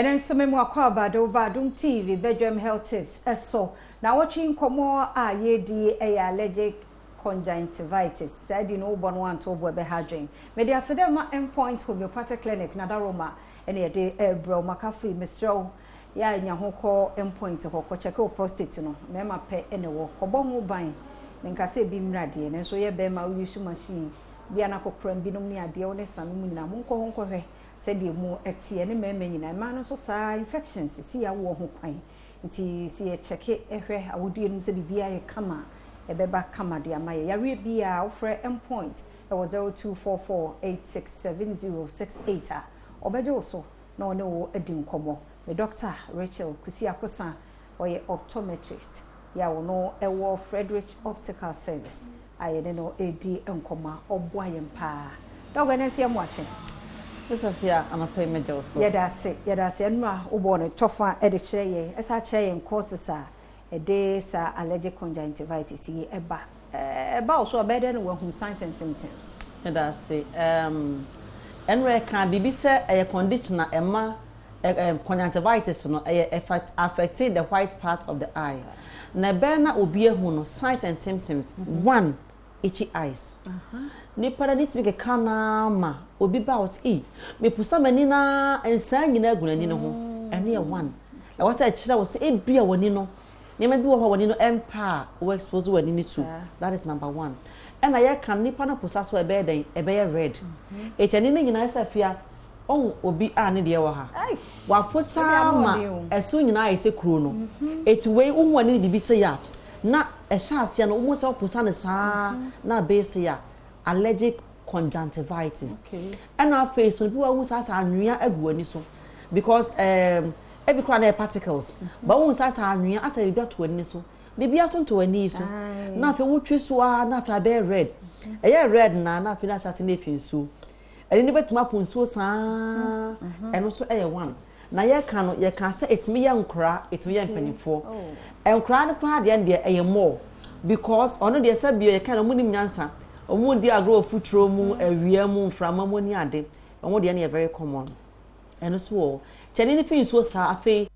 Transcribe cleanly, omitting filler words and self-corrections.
then some more Badwam TV, Badwam Health Tips. So now watching Komo ye allergic conjunctivitis. Said you know one to be hadring. Media sedema endpoint homeopathic clinic Nadaroma and a day bro Makafi Mistro. Ya nyahoko endpoint ho check o prostate no. Mema pe enewo. Kobo ho ban. Nkase bi mrade ne so ye be ma use machine. Bia na kokram bi no ni ade o ne sanu mu nyina monko ho hwe. Said you more at sea and a man so sa infections, see a war who quine. Nti see a check it, I would deal say be a kama, a beba kama dear my yari be a for endpoint. It was 0244867068 or bedoso, no a dim como. The doctor Rachel Kusia Kosan or a optometrist. Ya will know a war Frederick Optical Service. I don't know AD and comma or boy and pa. Dog and I see I'm watching. Sophia, I'm a payment also. Yeah, that's it. And ma, born a tougher editor, as I say, and causes a day, sir, allergic conjunctivitis, about so better than who signs and symptoms. Yeah, that's it. And where can be said a conditioner, conjunctivitis, no, affected the white part of the eye. Neberna will be a huno, signs and symptoms. One, itchy eyes. Ni para ni tike kana ma obi ba was me pusa mani na ensan nyina agunani no ho ene ye one e wasa a kira was e bia wani no ne ma bi wo wani no empa wo expose wani ni too. That is number 1. And I can nipa na pusa so e be den e be red e tani ni nyina sa fia on obi a ne de wo ha wa pusa ma eso nyina ai se kuro no eti we wo wani bibi se ya na e sha ase no wo se pusa ne sa na be se ya allergic conjunctivitis. Okay. And our face when people who has annual aguani so because every crowd particles. But who has annual as I got to any so maybe as to any so. Now if you would choose one, now if I bear red. A year red na finish as in if so. And anybody to map on so and also a one. Now you can say it's me young cry, it's me young penny for. And cry the crowd the end a more because on the assembly a kind of money answer. Omo di agro futuro mu awia mu frama mu ni ade omo de na very common eno so o chene ni fin so sa afi